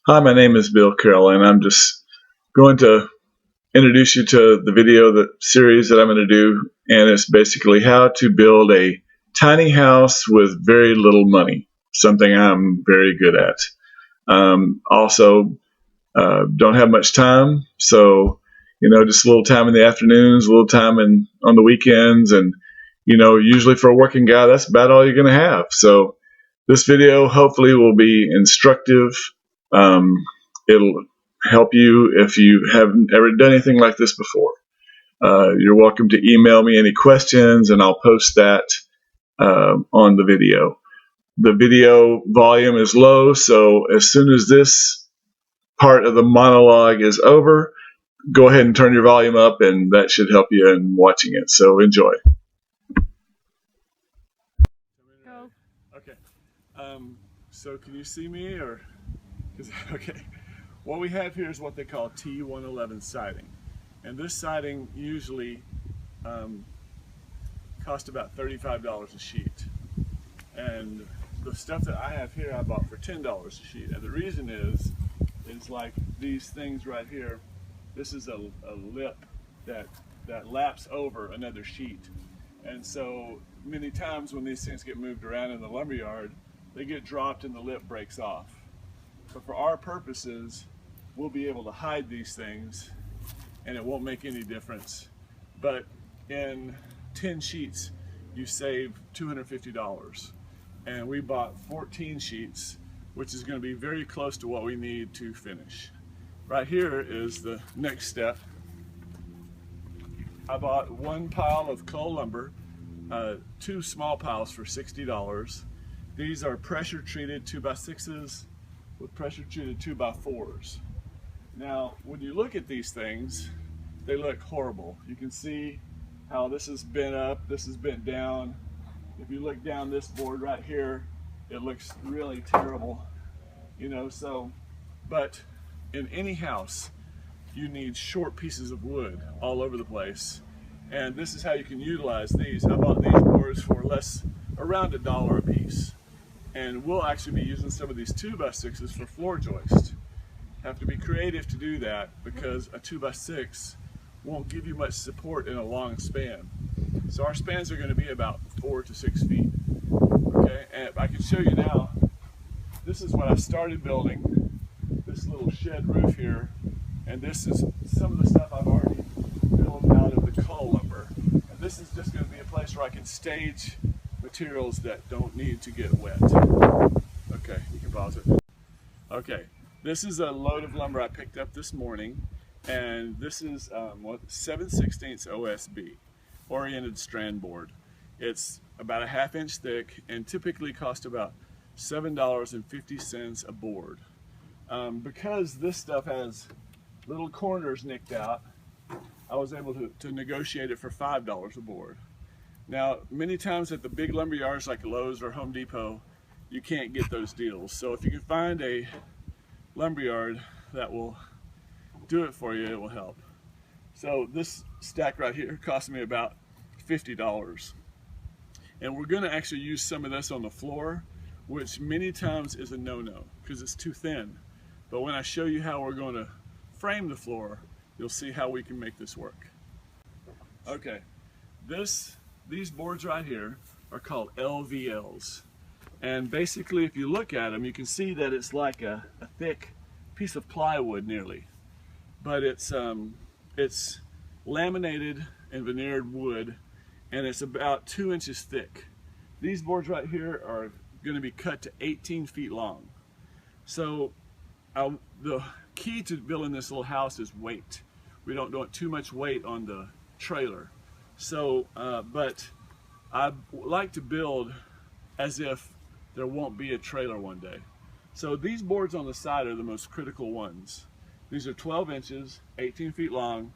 Hi, my name is Bill Carroll, and I'm just going to introduce you to the video series that I'm going to do, and it's basically how to build a tiny house with very little money, something I'm very good at. Also, don't have much time, so just a little time in the afternoons, a little time on the weekends, and usually for a working guy, that's about all you're going to have. So this video hopefully will be instructive. Um, it'll help you if you haven't ever done anything like this before. You're welcome to email me any questions, and I'll post that on the video. The video volume is low, so as soon as this part of the monologue is over, go ahead and turn your volume up, and that should help you in watching it. So enjoy. Go. Okay. So can you see me or? Okay. What we have here is what they call T111 siding, and this siding usually costs about $35 a sheet. And the stuff that I have here I bought for $10 a sheet. And the reason is like these things right here. This is a lip that laps over another sheet. And so many times when these things get moved around in the lumberyard, they get dropped and the lip breaks off. But for our purposes, we'll be able to hide these things and it won't make any difference. But in 10 sheets, you save $250. And we bought 14 sheets, which is going to be very close to what we need to finish. Right here is the next step. I bought one pile of coal lumber, two small piles for $60. These are pressure treated 2x6s with pressure treated 2x4s. Now, when you look at these things, they look horrible. You can see how this is bent up, this is bent down. If you look down this board right here, it looks really terrible. But in any house, you need short pieces of wood all over the place. And this is how you can utilize these. I bought these boards for around $1 a piece. And we'll actually be using some of these 2x6s for floor joists. Have to be creative to do that because a 2x6 won't give you much support in a long span. So our spans are going to be about 4 to 6 feet. Okay, and I can show you now, this is what I started building, this little shed roof here, and this is some of the stuff I've already built out of the coal lumber. And this is just going to be a place where I can stage materials that don't need to get wet. Okay, you can pause it. Okay, this is a load of lumber I picked up this morning, and this is 7/16 OSB, oriented strand board. It's about a 1/2 inch thick and typically costs about $7.50 a board. Because this stuff has little corners nicked out, I was able to negotiate it for $5 a board. Now, many times at the big lumber yards like Lowe's or Home Depot, you can't get those deals. So if you can find a lumber yard that will do it for you, it will help. So this stack right here cost me about $50. And we're going to actually use some of this on the floor, which many times is a no-no because it's too thin. But when I show you how we're going to frame the floor, you'll see how we can make this work. Okay, these boards right here are called LVLs. And basically, if you look at them, you can see that it's like a thick piece of plywood nearly. But it's laminated and veneered wood, and it's about 2 inches thick. These boards right here are going to be cut to 18 feet long. So the key to building this little house is weight. We don't want too much weight on the trailer. So, but I like to build as if there won't be a trailer one day. So these boards on the side are the most critical ones. These are 12 inches, 18 feet long,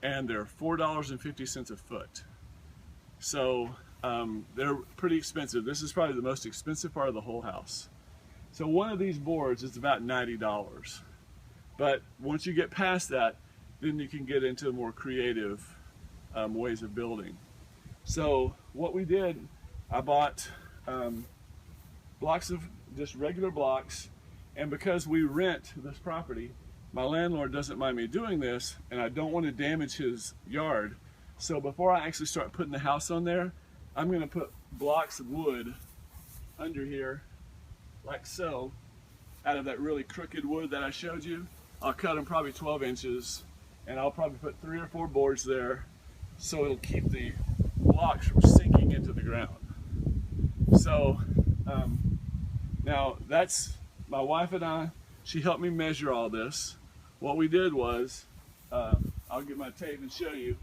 and they're $4.50 a foot. So they're pretty expensive. This is probably the most expensive part of the whole house. So one of these boards is about $90. But once you get past that, then you can get into more creative ways of building. So what we did, I bought blocks of just regular blocks, And because we rent this property, my landlord doesn't mind me doing this, and I don't want to damage his yard. So before I actually start putting the house on there, I'm going to put blocks of wood under here, like so, out of that really crooked wood that I showed you. I'll cut them probably 12 inches, and I'll probably put 3 or 4 boards there, so it'll keep the blocks from sinking into the ground. So now that's my wife and I. She helped me measure all this. What we did was, I'll get my tape and show you.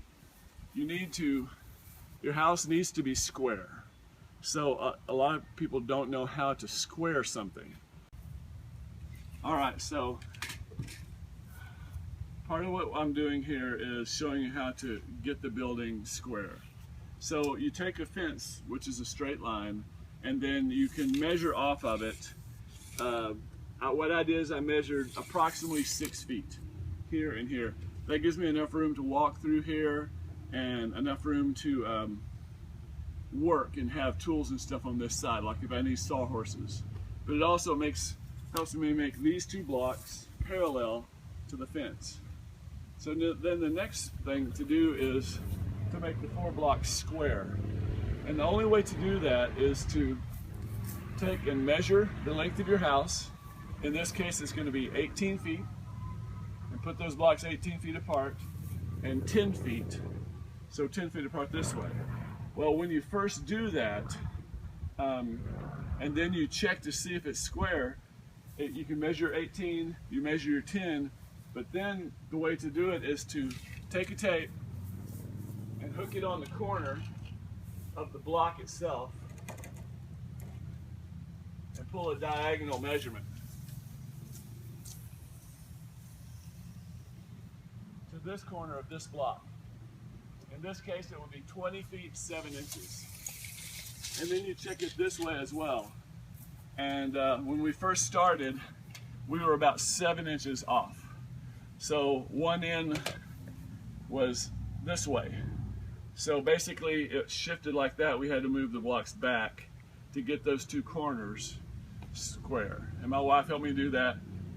Your house needs to be square. So a lot of people don't know how to square something. All right, so part of what I'm doing here is showing you how to get the building square. So you take a fence, which is a straight line, and then you can measure off of it. What I did is I measured approximately 6 feet here and here. That gives me enough room to walk through here and enough room to work and have tools and stuff on this side, like if I need sawhorses. But it also helps me make these 2 blocks parallel to the fence. So then the next thing to do is to make the 4 blocks square. And the only way to do that is to take and measure the length of your house. In this case, it's going to be 18 feet. And put those blocks 18 feet apart and 10 feet. So 10 feet apart this way. Well, when you first do that, and then you check to see if it's square, you can measure 18, you measure your 10, but then the way to do it is to take a tape and hook it on the corner of the block itself and pull a diagonal measurement to this corner of this block. In this case, it would be 20 feet 7 inches. And then you check it this way as well. And when we first started, we were about 7 inches off. So one end was this way. So basically it shifted like that. We had to move the blocks back to get those 2 corners square. And my wife helped me do that,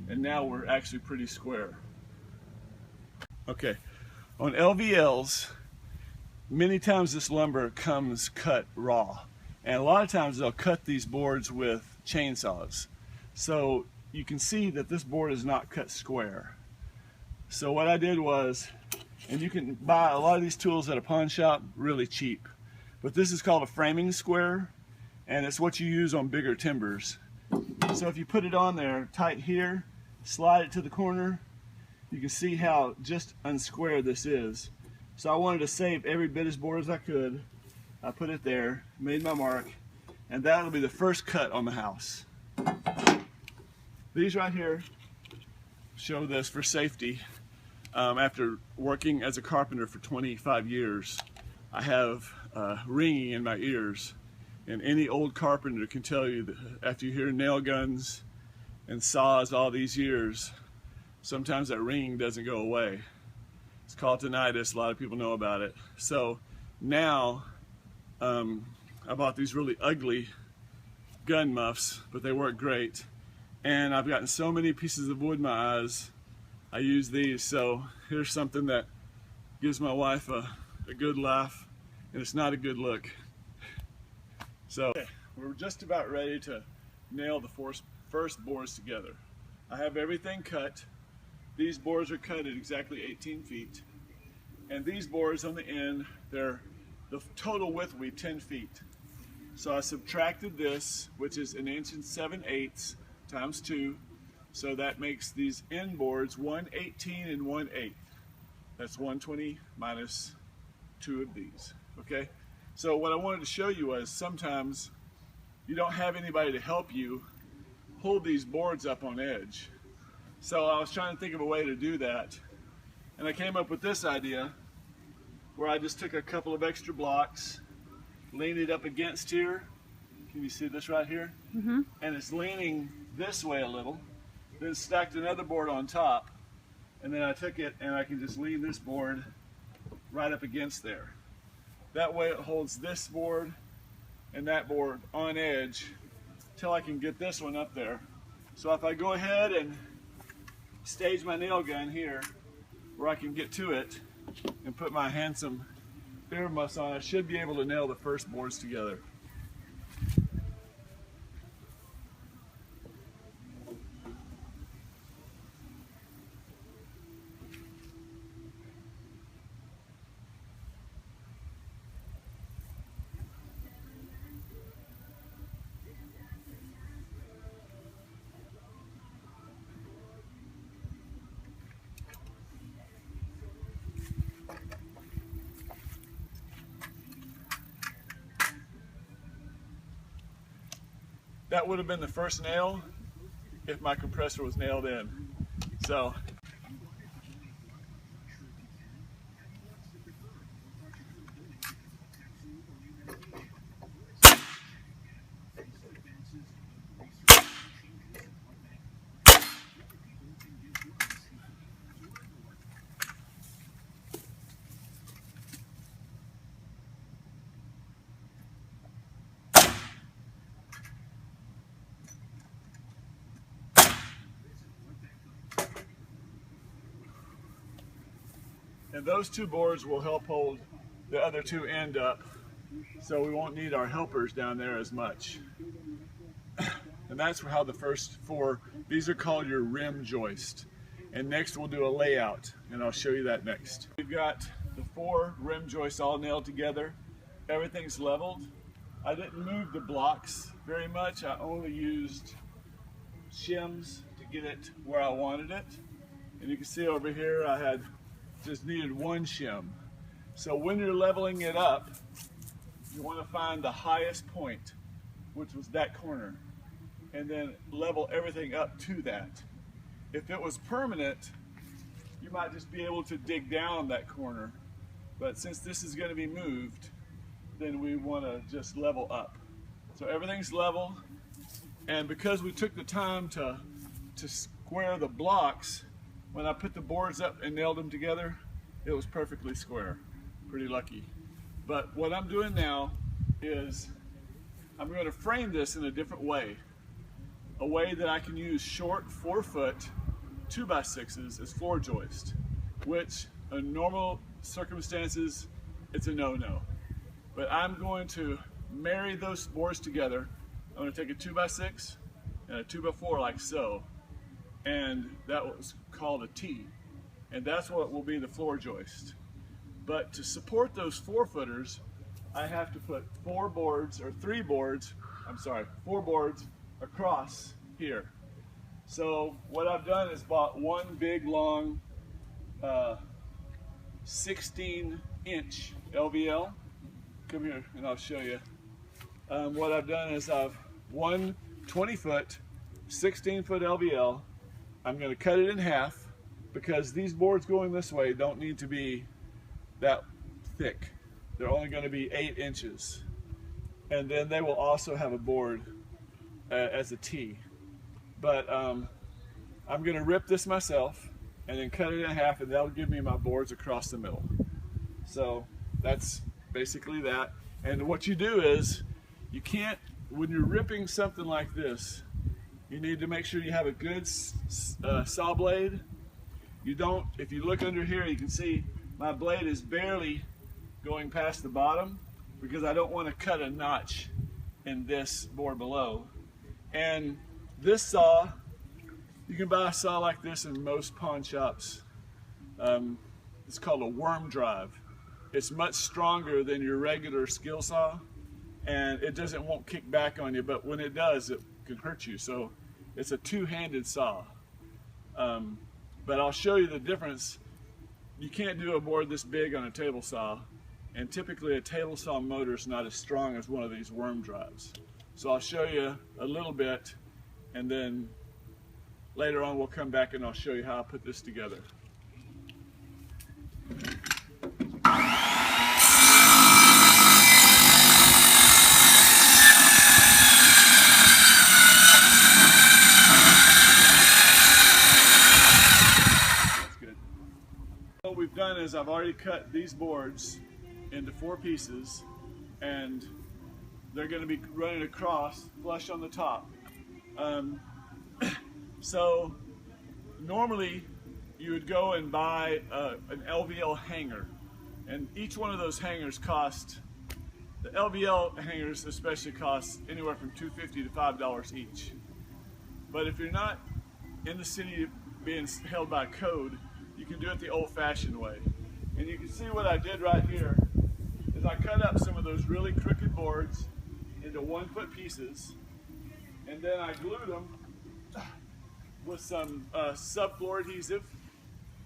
and now we're actually pretty square. Okay, on LVLs, many times this lumber comes cut raw. And a lot of times they'll cut these boards with chainsaws. So you can see that this board is not cut square. So what I did was, and you can buy a lot of these tools at a pawn shop really cheap, but this is called a framing square, and it's what you use on bigger timbers. So if you put it on there tight here, slide it to the corner, you can see how just unsquare this is. So I wanted to save every bit as board as I could. I put it there, made my mark, and that'll be the first cut on the house. These right here show this for safety. After working as a carpenter for 25 years, I have ringing in my ears. And any old carpenter can tell you that after you hear nail guns and saws all these years, sometimes that ringing doesn't go away. It's called tinnitus. A lot of people know about it. So now I bought these really ugly gun muffs, but they work great. And I've gotten so many pieces of wood in my eyes, I use these. So here's something that gives my wife a good laugh, and it's not a good look. So we're just about ready to nail the first boards together. I have everything cut. These boards are cut at exactly 18 feet. And these boards on the end, the total width will be 10 feet. So I subtracted this, which is 1 7/8 times 2. So that makes these end boards 1/18 and 1/8. That's 120 minus 2 of these, okay? So what I wanted to show you was sometimes you don't have anybody to help you hold these boards up on edge. So I was trying to think of a way to do that, and I came up with this idea where I just took a couple of extra blocks, leaned it up against here. Can you see this right here? Mm-hmm. And it's leaning this way a little, then stacked another board on top, and then I took it and I can just lean this board right up against there. That way it holds this board and that board on edge till I can get this one up there. So if I go ahead and stage my nail gun here where I can get to it and put my handsome ear muffs on, I should be able to nail the first boards together. That would have been the first nail if my compressor was nailed in. So and those two boards will help hold the other two end up, so we won't need our helpers down there as much. And that's how the first four, these are called your rim joist. And next we'll do a layout, and I'll show you that next. We've got the four rim joists all nailed together. Everything's leveled. I didn't move the blocks very much. I only used shims to get it where I wanted it. And you can see over here I had just needed one shim. So when you're leveling it up, you want to find the highest point, which was that corner, and then level everything up to that. If it was permanent, you might just be able to dig down that corner, but since this is going to be moved, then we want to just level up. So everything's level, and because we took the time to square the blocks, when I put the boards up and nailed them together, it was perfectly square. Pretty lucky. But what I'm doing now is I'm going to frame this in a different way. A way that I can use short 4-foot 2x6s as floor joist, which in normal circumstances, it's a no-no. But I'm going to marry those boards together. I'm going to take a 2x6 and a 2x4 like so, and that was called a T, and that's what will be the floor joist. But to support those 4-footers, I have to put 4 boards across here. So what I've done is bought one big long 16-inch LVL. Come here and I'll show you. What I've done is I've one 20-foot, 16-foot LVL. I'm going to cut it in half because these boards going this way don't need to be that thick. They're only going to be 8 inches. And then they will also have a board as a T. But I'm going to rip this myself and then cut it in half, and that'll give me my boards across the middle. So that's basically that. And what you do is, you can't, when you're ripping something like this, you need to make sure you have a good saw blade. You don't, if you look under here, you can see my blade is barely going past the bottom because I don't want to cut a notch in this board below. And this saw, you can buy a saw like this in most pawn shops. It's called a worm drive. It's much stronger than your regular skill saw, and it won't kick back on you, but when it does, it can hurt you. So it's a two-handed saw. But I'll show you the difference. You can't do a board this big on a table saw, and typically a table saw motor is not as strong as one of these worm drives. So I'll show you a little bit, and then later on we'll come back and I'll show you how I put this together. What we've done is I've already cut these boards into 4 pieces, and they're going to be running across flush on the top. So normally you would go and buy an LVL hanger, and each one of those hangers the LVL hangers especially cost anywhere from $2.50 to $5 each. But if you're not in the city being held by code, you can do it the old-fashioned way. And you can see what I did right here is I cut up some of those really crooked boards into 1-foot pieces, and then I glued them with some subfloor adhesive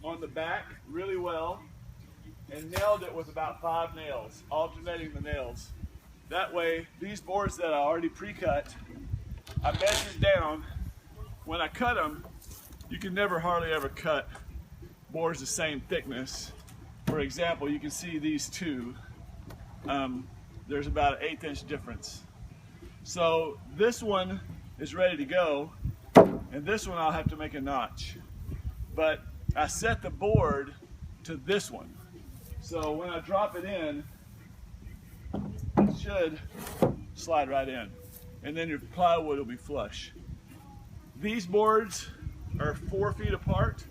on the back really well, and nailed it with about 5 nails, alternating the nails. That way, these boards that I already pre-cut, I measured down. When I cut them, you can never hardly ever cut boards the same thickness. For example, you can see these two, there's about an 1/8 inch difference. So this one is ready to go, and this one I'll have to make a notch. But I set the board to this one. So when I drop it in, it should slide right in. And then your plywood will be flush. These boards are 4 feet apart.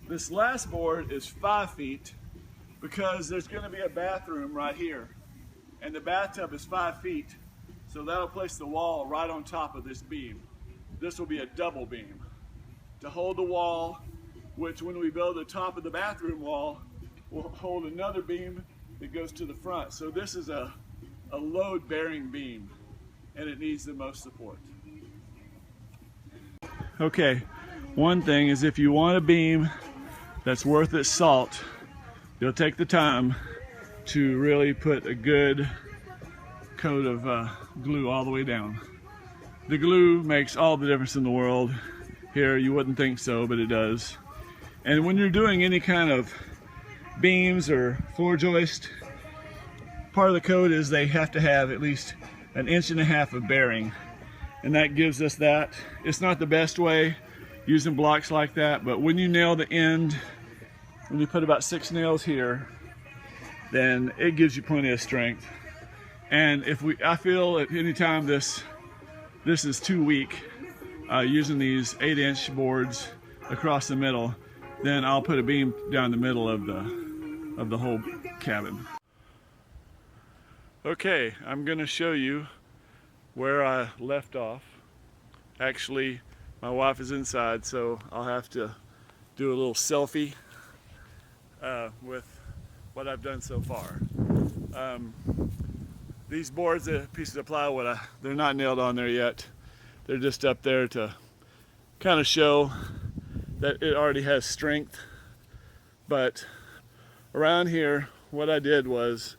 This last board is 5 feet because there's going to be a bathroom right here. And the bathtub is 5 feet. So that'll place the wall right on top of this beam. This will be a double beam to hold the wall, which when we build the top of the bathroom wall, will hold another beam that goes to the front. So this is a load-bearing beam, and it needs the most support. Okay, one thing is if you want a beam that's worth its salt, you'll take the time to really put a good coat of glue all the way down. The glue makes all the difference in the world. Here, you wouldn't think so, but it does. And when you're doing any kind of beams or floor joist, part of the code is they have to have at least 1.5 inches of bearing, and that gives us that. It's not the best way using blocks like that, but when you nail the end, when you put about 6 nails here, then it gives you plenty of strength. And I feel at any time this is too weak, using these 8-inch boards across the middle, then I'll put a beam down the middle of the whole cabin. Okay, I'm going to show you where I left off. Actually, my wife is inside, so I'll have to do a little selfie with what I've done so far. These boards, the pieces of plywood, they're not nailed on there yet. They're just up there to kind of show that it already has strength. But around here, what I did was,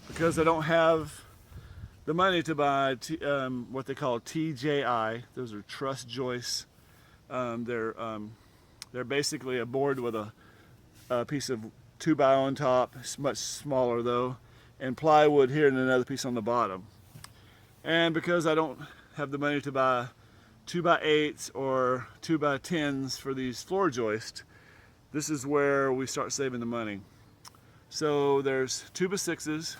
because I don't have the money to buy what they call TJI, those are truss joists. They're basically a board with a piece of 2x on top, it's much smaller though, and plywood here and another piece on the bottom. And because I don't have the money to buy 2x8s or 2x10s for these floor joists, this is where we start saving the money. So there's 2x6s,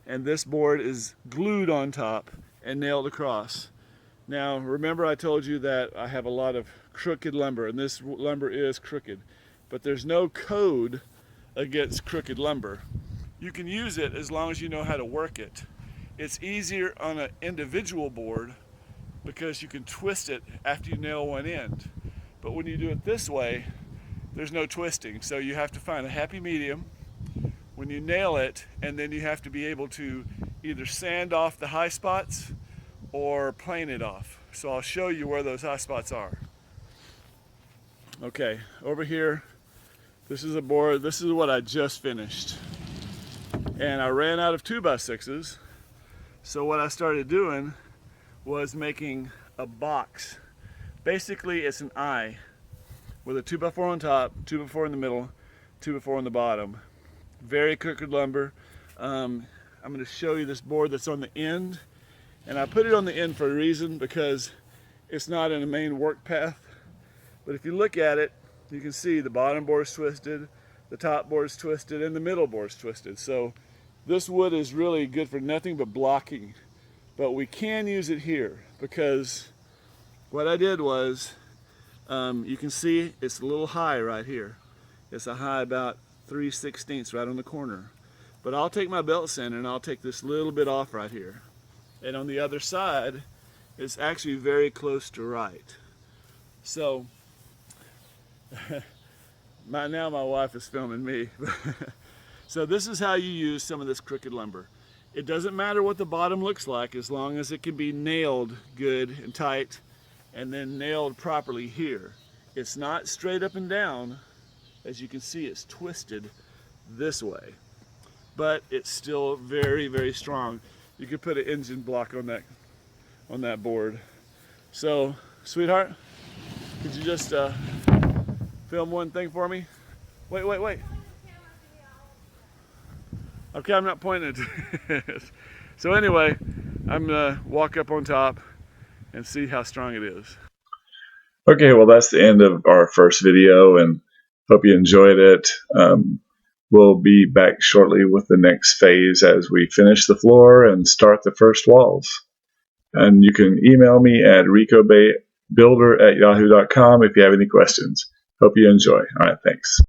and this board is glued on top and nailed across. Now remember I told you that I have a lot of crooked lumber, and this lumber is crooked, but there's no code against crooked lumber. You can use it as long as you know how to work it. It's easier on an individual board because you can twist it after you nail one end. But when you do it this way, there's no twisting. So you have to find a happy medium when you nail it, and then you have to be able to either sand off the high spots or plane it off. So I'll show you where those high spots are. Okay, over here, this is a board, this is what I just finished. And I ran out of 2x6s, so what I started doing was making a box. Basically, it's an eye with a 2x4 on top, 2x4 in the middle, 2x4 on the bottom. Very crooked lumber. I'm going to show you this board that's on the end, and I put it on the end for a reason, because it's not in the main work path. But if you look at it, you can see the bottom board's twisted, the top board's twisted, and the middle board's twisted. So this wood is really good for nothing but blocking. But we can use it here, because what I did was You can see it's a little high right here. It's a high about 3/16 right on the corner. But I'll take my belt sander and I'll take this little bit off right here. And on the other side, it's actually very close to right. So, now my wife is filming me. So this is how you use some of this crooked lumber. It doesn't matter what the bottom looks like as long as it can be nailed good and tight and then nailed properly here. It's not straight up and down. As you can see, it's twisted this way, but it's still very, very strong. You could put an engine block on that board. So, sweetheart, could you just film one thing for me? Wait. Okay, I'm not pointing at it. So anyway, I'm gonna walk up on top and see how strong it is. Okay, well that's the end of our first video, and hope you enjoyed it. We'll be back shortly with the next phase as we finish the floor and start the first walls. And you can email me at ricobuilder@yahoo.com if you have any questions. Hope you enjoy. All right, thanks.